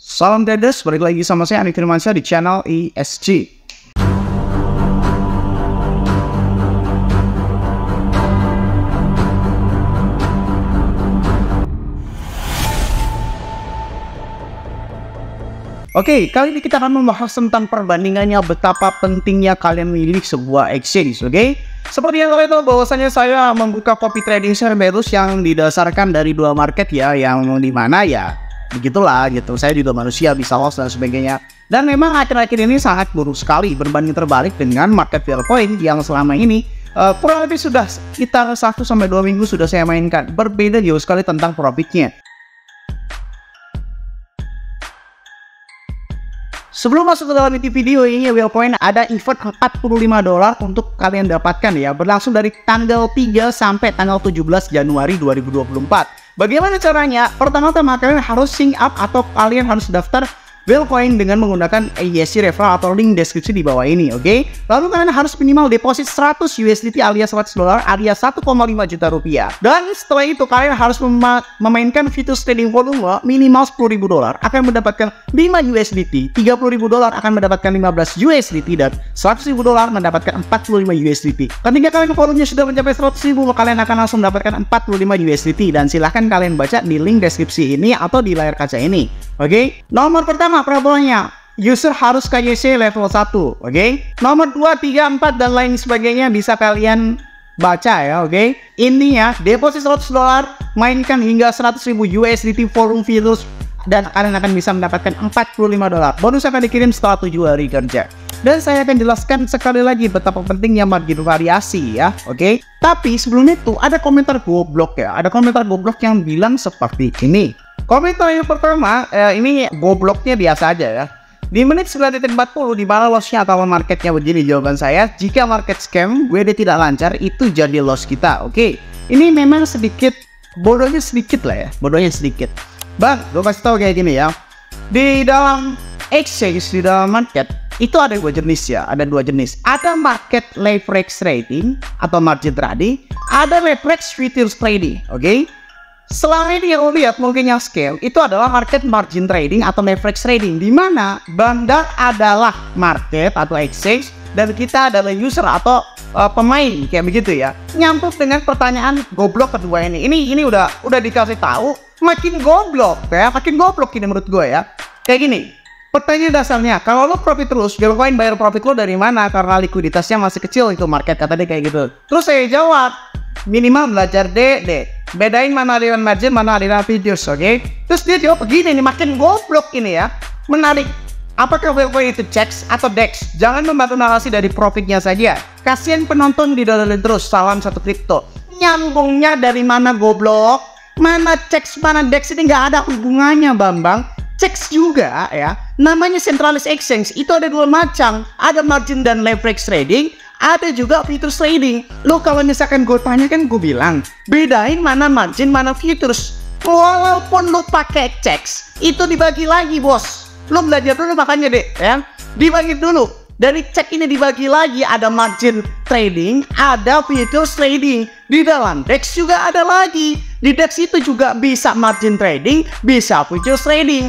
Salam traders, balik lagi sama saya Andi Firmansyah di channel ESG. Oke, kali ini kita akan membahas tentang perbandingannya betapa pentingnya kalian memilih sebuah exchange, oke? Seperti yang kalian tahu bahwasanya saya membuka copy trading service yang didasarkan dari dua market ya, yang dimana ya begitulah gitu. Saya juga manusia, bisa loss dan sebagainya. Dan memang akhir-akhir ini sangat buruk sekali berbanding terbalik dengan market Fairpoint yang selama ini kurang lebih sudah sekitar 1-2 minggu sudah saya mainkan. Berbeda jauh sekali tentang profitnya. Sebelum masuk ke dalam video ini, Wellpoint ada event $45 untuk kalian dapatkan ya, berlangsung dari tanggal 3 sampai tanggal 17 Januari 2024. Bagaimana caranya? Pertama-tama kalian harus sign up atau kalian harus daftar Wellpoint dengan menggunakan ESG referral atau link deskripsi di bawah ini, oke? Lalu kalian harus minimal deposit 100 USDT alias $100 alias 1,5 juta rupiah. Dan setelah itu kalian harus memainkan fitur trading volume minimal $10.000 akan mendapatkan 5 USDT, $30.000 akan mendapatkan 15 USDT dan $100.000 mendapatkan 45 USDT. Ketika kalian volumenya sudah mencapai 100.000, kalian akan langsung mendapatkan 45 USDT dan silahkan kalian baca di link deskripsi ini atau di layar kaca ini. Oke, nomor pertama peraturannya, user harus KYC level 1, oke? Nomor 2, 3, 4 dan lain sebagainya bisa kalian baca ya, oke? Intinya, deposit $100, mainkan hingga 100.000 USDT volume virus dan kalian akan bisa mendapatkan $45. Bonus akan dikirim setelah 7 hari kerja. Dan saya akan jelaskan sekali lagi betapa pentingnya margin variasi ya, oke? Tapi sebelum itu ada komentar goblok ya, ada komentar goblok yang bilang seperti ini. Komentar yang pertama, ini gobloknya biasa aja ya. Di menit 9.40 di mana lossnya atau marketnya begini jawaban saya. Jika market scam, WD tidak lancar, itu jadi loss kita. Oke, ini memang sedikit, bodohnya sedikit lah ya. Bodohnya sedikit. Bang, gue kasih tau kayak gini ya. Di dalam exchange, di dalam market, itu ada dua jenis ya. Ada dua jenis. Ada market leverage trading atau margin trading. Ada leverage futures trading, oke? Selama ini yang lihat mungkin yang scale itu adalah market margin trading atau leverage trading, di mana bandar adalah market atau exchange dan kita adalah user atau pemain kayak begitu ya. Nyambung dengan pertanyaan goblok kedua ini. Ini udah dikasih tahu, makin goblok ya, makin goblok ini menurut gue ya. Kayak gini. Pertanyaan dasarnya, kalau lo profit terus, Wellpoint bayar profit lo dari mana? Karena likuiditasnya masih kecil itu market, kata dia kayak gitu. Terus saya jawab, minimal belajar DD, bedain mana aliran margin, mana aliran futures, oke? Terus dia jawab begini nih, makin goblok ini ya. Menarik, apakah Wellpoint itu checks atau DEX? Jangan membantu narasi dari profitnya saja. Kasian penonton didololin terus, salam satu kripto. Nyambungnya dari mana goblok? Mana checks, mana DEX, ini nggak ada hubungannya Bambang. Checks juga ya, namanya centralized exchange, itu ada dua macam, ada margin dan leverage trading, ada juga futures trading. Lo kalau misalkan gue tanya kan gue bilang, bedain mana margin, mana futures. Walaupun lo pakai checks, itu dibagi lagi bos. Lo belajar dulu makanya deh ya, dibagi dulu. Dari check ini dibagi lagi, ada margin trading, ada futures trading. Di dalam DEX juga ada lagi. Di DEX itu juga bisa margin trading, bisa futures trading.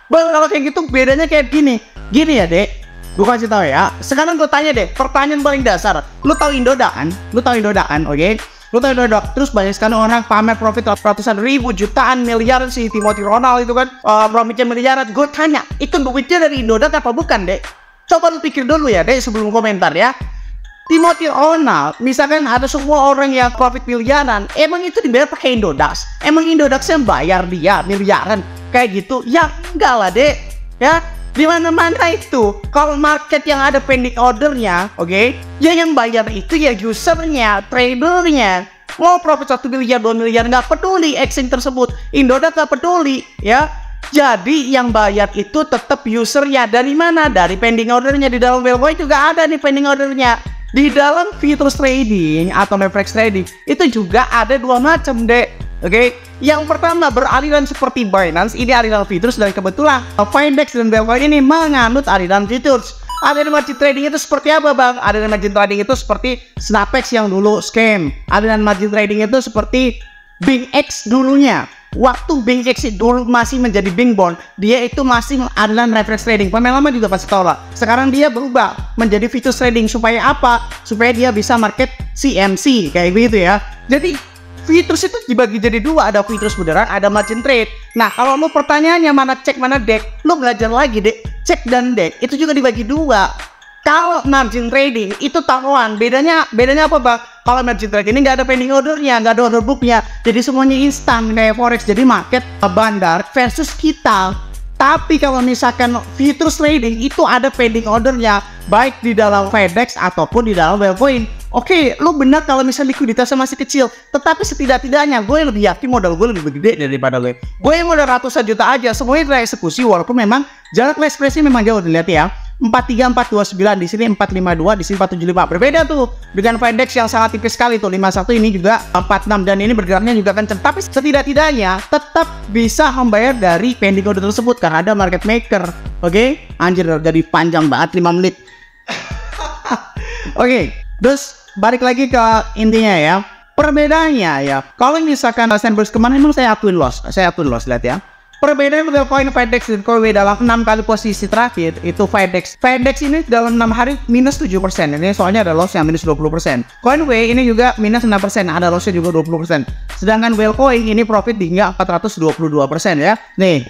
Bang, kalau kayak gitu bedanya kayak gini. Gini ya dek, gue kasih tahu ya. Sekarang gue tanya deh, pertanyaan paling dasar. Lu tahu Indodax kan? Lu tahu Indodax kan? Oke? Lu tahu Indodax. Terus banyak sekali orang pamer profit ratusan ribu, jutaan, miliaran. Si Timothy Ronald itu kan profitnya miliaran. Gue tanya, itu duitnya dari Indodax apa bukan dek? Coba lu pikir dulu ya dek sebelum komentar ya. Timothy Ronald, misalkan ada semua orang yang profit miliaran, emang itu dibayar pakai Indodax? Emang Indodax yang bayar dia miliaran kayak gitu? Ya enggak lah dek ya. Di mana-mana itu kalau market yang ada pending ordernya, oke, ya yang bayar itu ya usernya, tradernya. Mau profit 1 miliar 2 miliar nggak peduli exchange tersebut, Indodax nggak peduli ya. Jadi yang bayar itu tetap usernya. Dari mana? Dari pending ordernya. Di dalam Wellpoint juga ada nih pending ordernya. Di dalam futures trading atau leverage trading itu juga ada dua macam dek. Oke, yang pertama beraliran seperti Binance, ini aliran futures, dan kebetulan Finex dan Wellpoint ini menganut aliran futures. Aliran margin trading itu seperti apa bang? Aliran margin trading itu seperti Snapex yang dulu scam. Aliran margin trading itu seperti BingX dulunya. Waktu BingX dulu masih menjadi Bingbond, dia itu masih adalah reference trading. Pemain lama juga pasti tahu lah. Sekarang dia berubah menjadi futures trading. Supaya apa? Supaya dia bisa market CMC kayak gitu ya. Jadi futures itu dibagi jadi dua, ada futures beneran, ada margin trade. Nah, kalau lu pertanyaannya mana cek mana deck, lu belajar lagi deh. Cek dan deck itu juga dibagi dua. Kalau margin trading itu taruhan, bedanya apa bang? Kalau margin trading ini nggak ada pending ordernya, nggak ada order booknya, jadi semuanya instan kayak forex. Jadi market bandar versus kita. Tapi kalau misalkan futures trading itu ada pending ordernya, baik di dalam FedEx ataupun di dalam Wellcoin. Oke, lu benar kalau misalnya likuiditasnya masih kecil, tetapi setidak-tidaknya gue lebih yakin modal gue lebih gede daripada lo. Gue yang modal ratusan juta aja, semuanya tereksekusi walaupun memang jarak ekspresi memang jauh, dilihat ya. 43, 429, di sini 452, di sini 475. Berbeda tuh dengan FedEx yang sangat tipis sekali tuh. 51 ini juga 46 dan ini bergeraknya juga kenceng. Tapi setidak-tidaknya tetap bisa membayar dari pending order tersebut karena ada market maker. Oke? Anjir, jadi panjang banget 5 menit. Oke, terus balik lagi ke intinya ya. Perbedaannya ya, kalau misalkan Sandbox kemarin memang saya akuin loss, lihat ya. Perbedaan model koin FedEx dan Coinway dalam 6 kali posisi terakhir itu FedEx ini dalam 6 hari minus 7%. Ini soalnya ada loss yang minus 20%. Coinway ini juga minus 6%, ada lossnya juga 20%. Sedangkan Wellcoin ini profit hingga 422% ya. Nih.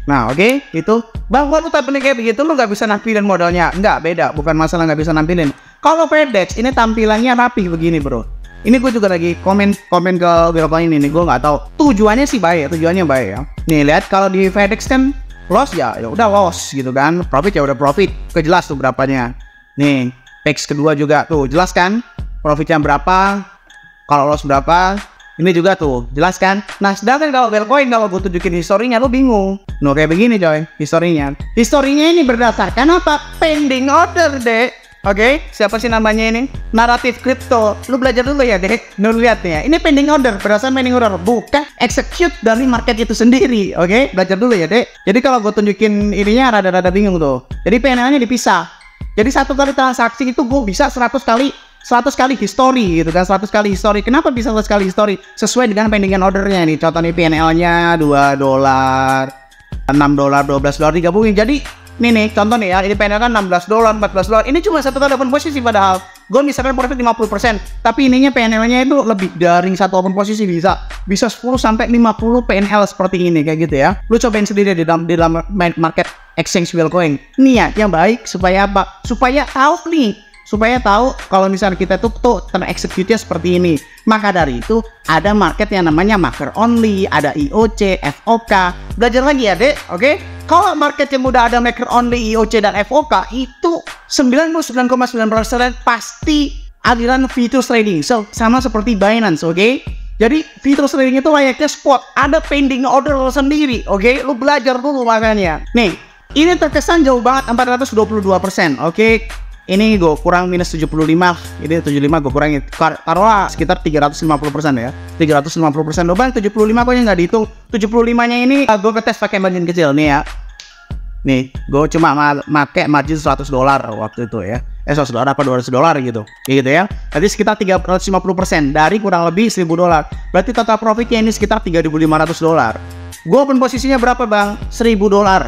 Nah oke, itu bang, lu tampilin kayak begitu lu nggak bisa nampilin modalnya. Enggak, beda, bukan masalah nggak bisa nampilin. Kalau FedEx ini tampilannya rapi begini bro. Ini gue juga lagi komen ke Wellcoin ini, gue nggak tahu tujuannya sih baik, tujuannya baik ya. Nih lihat kalau di FedEx kan loss ya udah loss gitu kan, profit ya udah profit, kejelas tuh berapanya. Nih page kedua juga tuh jelas kan, profitnya berapa, kalau loss berapa, ini juga tuh jelas kan. Nah sedangkan kalau Wellcoin kalau gue tunjukin historinya lo bingung. Nah kayak begini coy, historinya ini berdasarkan apa? Pending order deh. Oke, siapa sih namanya ini? Naratif Crypto. Lu belajar dulu ya, Dek. Lu lihat ya. Ini pending order, berdasarkan pending order, bukan execute dari market itu sendiri. Oke, belajar dulu ya, Dek. Jadi kalau gue tunjukin ininya rada-rada bingung tuh. Jadi PNL-nya dipisah. Jadi satu kali transaksi itu gue bisa 100 kali history gitu kan, 100 kali history. Kenapa bisa 100 kali history? Sesuai dengan pendingan ordernya nih. Contohnya PNL-nya $2, $6, $12 digabungin. Jadi nih contoh nih ya, ini PNL kan $16, $14. Ini cuma satu kali open posisi, padahal gue misalkan profit 50%, tapi ininya PNL-nya itu lebih dari satu open posisi, bisa 10 sampai 50 PNL seperti ini kayak gitu ya. Lu cobain sendiri di dalam market exchange Wellcoin. Niat yang baik supaya apa? Supaya tahu kalau misalnya kita tuh terexecute-nya seperti ini. Maka dari itu ada market yang namanya marker only, ada IOC, FOK. Belajar lagi ya, Dek. Oke? Kalau market yang udah ada marker only, IOC dan FOK itu 99,9% pasti aliran futures trading. So, sama seperti Binance, oke? Jadi futures trading itu layaknya spot, ada pending order sendiri, oke? Lu belajar dulu makanya. Nih, ini terkesan jauh banget 422%, oke? Ini gue kurang minus 75, ini 75 gue kurangin, taruhlah sekitar 350% ya, 350% doang, 75 kok nggak dihitung. 75 nya ini gue ngetes pakai margin kecil nih ya. Nih gue cuma pakai margin $100 waktu itu ya, $100 apa $200 gitu ya. Jadi sekitar 350% dari kurang lebih $1000. Berarti total profitnya ini sekitar $3500. Gue open posisinya berapa bang? $1000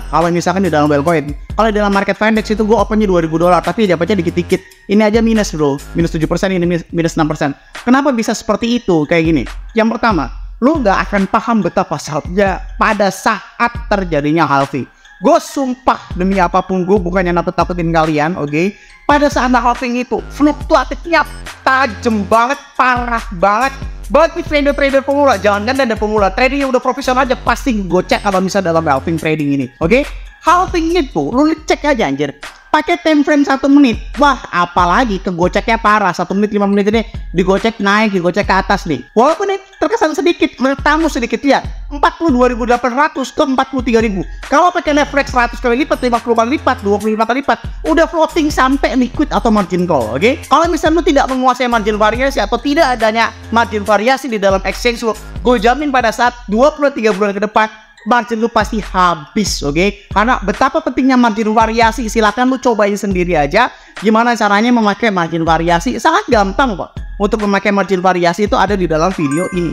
kalau misalkan di dalam Wellcoin. Kalau di dalam market FedEx itu gue opennya $2000, tapi dapatnya dikit-dikit. Ini aja minus bro, minus 7%, ini minus 6%. Kenapa bisa seperti itu kayak gini? Yang pertama, lu nggak akan paham betapa salahnya pada saat terjadinya halving. Gue sumpah demi apapun, gue bukannya nakut-nakutin kalian, oke? Pada saat halving itu fluktuatifnya tajam banget, parah banget. Bagi trader-trader pemula, jangan kan ada pemula, trading yang udah profesional aja pasti gocek kalau misalnya dalam halving trading ini, oke? Halving itu lu cek aja anjir, pakai time frame 1 menit, wah apalagi kegoceknya parah. 1 menit 5 menit ini digocek naik, digocek ke atas nih. Walaupun ini terkesan sedikit, menurut sedikit ya, 42.800 ke 43.000. Kalau pakai leverage 100 kali lipat, 50 kali lipat, 25 kali lipat, udah floating sampai liquid atau margin call, oke? Kalau misalnya lu tidak menguasai margin variasi atau tidak adanya margin variasi di dalam exchange, gue jamin pada saat 23 bulan ke depan margin lu pasti habis, oke? Karena betapa pentingnya margin variasi, silakan lu cobain sendiri aja. Gimana caranya memakai margin variasi? Sangat gampang kok. Untuk memakai margin variasi itu ada di dalam video ini.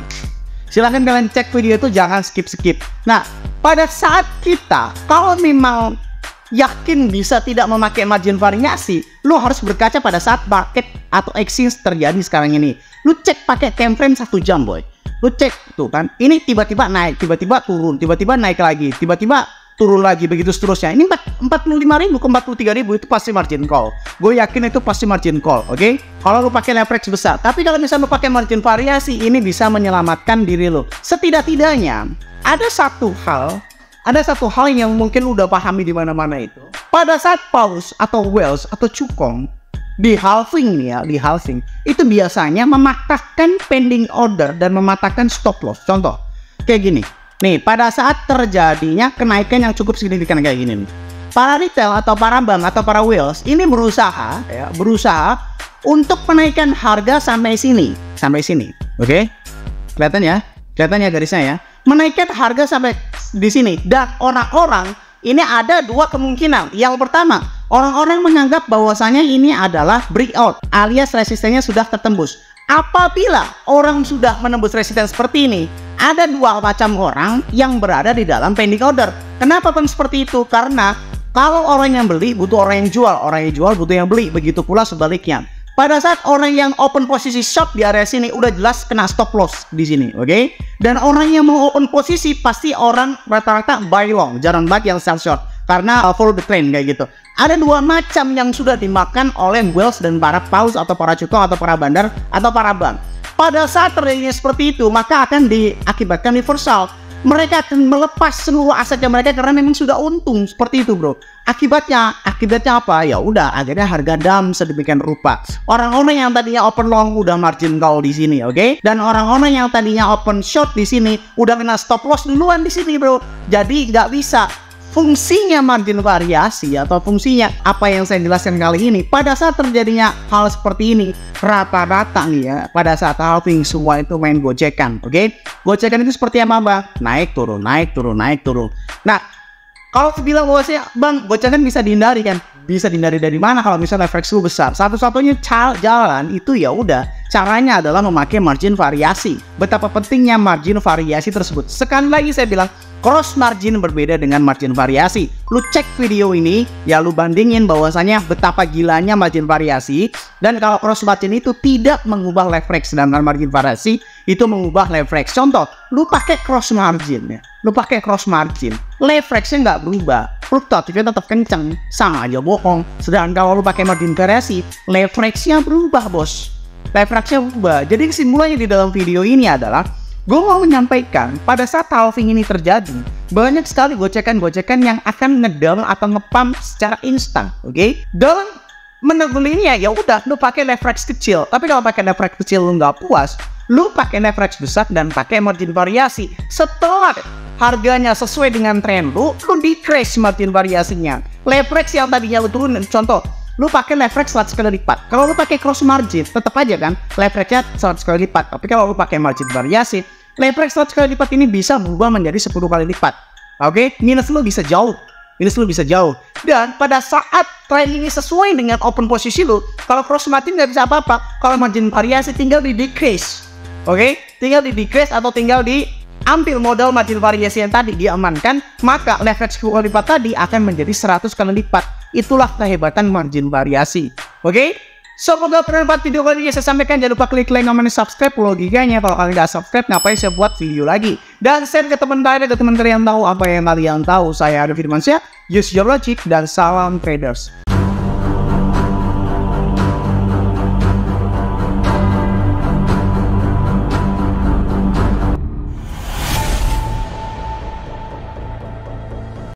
Silahkan kalian cek video itu, jangan skip-skip. Nah, pada saat kita, kalau memang yakin bisa tidak memakai margin variasi, lu harus berkaca pada saat market atau exchange terjadi sekarang ini. Lu cek pakai time frame 1 jam, boy. Lu cek tuh kan, ini tiba-tiba naik, tiba-tiba turun, tiba-tiba naik lagi, tiba-tiba turun lagi, begitu seterusnya. Ini 45.000 ke 43.000 itu pasti margin call. Gue yakin itu pasti margin call, oke? Kalau lu pakai leverage besar. Tapi kalau misalnya lu pakai margin variasi, ini bisa menyelamatkan diri lu. Setidak-tidaknya ada satu hal yang mungkin lu udah pahami di mana-mana itu. Pada saat pause atau wells atau cukong di halving nih ya, di halving itu biasanya mematahkan pending order dan mematahkan stop loss. Contoh kayak gini. Nih, pada saat terjadinya kenaikan yang cukup signifikan kayak gini nih, para retail atau para bank atau para whales ini berusaha untuk menaikkan harga sampai sini, oke? Kelihatan ya garisnya ya, menaikkan harga sampai di sini. Dan orang-orang ini ada dua kemungkinan. Yang pertama, orang-orang menganggap bahwasanya ini adalah breakout alias resistennya sudah tertembus. Apabila orang sudah menembus resisten seperti ini, ada dua macam orang yang berada di dalam pending order. Kenapa pun seperti itu? Karena kalau orang yang beli butuh orang yang jual, orang yang jual butuh yang beli. Begitu pula sebaliknya. Pada saat orang yang open posisi short di area sini udah jelas kena stop loss di sini, oke? Dan orang yang mau open posisi pasti orang rata-rata buy long, jarang banget yang sell short karena follow the trend kayak gitu. Ada dua macam yang sudah dimakan oleh whales dan para paus atau para cukong atau para bandar atau para bank. Pada saat terjadinya seperti itu, maka akan diakibatkan reversal. Mereka akan melepas seluruh asetnya mereka karena memang sudah untung seperti itu, bro. Akibatnya apa? Ya udah, akhirnya harga dump sedemikian rupa. Orang-orang yang tadinya open long udah margin call di sini, oke? Dan orang-orang yang tadinya open short di sini udah kena stop loss duluan di sini, bro. Jadi nggak bisa. Fungsinya margin variasi atau fungsinya apa yang saya jelaskan kali ini, pada saat terjadinya hal seperti ini, rata-rata nih ya, pada saat halving semua itu main gocekan, oke? Gocekan itu seperti apa, bang? Naik turun, naik turun, naik turun. Nah, kalau bilang bahwasanya bang, gocekan bisa dihindari kan? Bisa dihindari dari mana kalau misalnya leverage lu besar? Satu-satunya jalan itu ya udah, caranya adalah memakai margin variasi. Betapa pentingnya margin variasi tersebut. Sekali lagi saya bilang, cross margin berbeda dengan margin variasi. Lu cek video ini, ya lu bandingin bahwasanya betapa gilanya margin variasi. Dan kalau cross margin itu tidak mengubah leverage, sedangkan margin variasi itu mengubah leverage. Contoh, lu pakai cross margin ya, lu pakai cross margin, leverage-nya nggak berubah, fluktuatifnya tetap kenceng, sama aja bohong. Sedangkan kalau lu pakai margin variasi, leverage-nya berubah, bos. Leverage-nya berubah. Jadi kesimpulannya di dalam video ini adalah, gue mau menyampaikan pada saat halving ini terjadi, banyak sekali gocekan-gocekan yang akan ngedump atau ngepump secara instan, oke? Dalam menegul ini ya udah, lu pakai leverage kecil. Tapi kalau pakai leverage kecil lu nggak puas, lu pakai leverage besar dan pakai margin variasi. Setelah harganya sesuai dengan tren lu decrease margin variasinya. Leverage yang tadinya lu turun, contoh, lu pakai leverage 100 kali lipat. Kalau lu pakai cross margin, tetap aja kan leverage-nya 100 kali lipat. Tapi kalau lu pakai margin variasi, leverage 100 kali lipat ini bisa berubah menjadi 10 kali lipat. Oke, minus lu bisa jauh. Dan pada saat trend ini sesuai dengan open posisi lu, kalau cross margin nggak bisa apa-apa. Kalau margin variasi tinggal di decrease. Oke, tinggal di decrease atau tinggal diambil modal margin variasi yang tadi diamankan, maka leverage 10 kali lipat tadi akan menjadi 100 kali lipat. Itulah kehebatan margin variasi. Oke? Semoga bermanfaat video kali ini saya sampaikan. Jangan lupa klik like, comment, subscribe. Logikanya kalau kalian nggak subscribe, ngapain saya buat video lagi? Dan share ke teman kalian yang tahu apa yang kalian tahu. Saya Arif Firmansyah, use your logic, dan salam traders.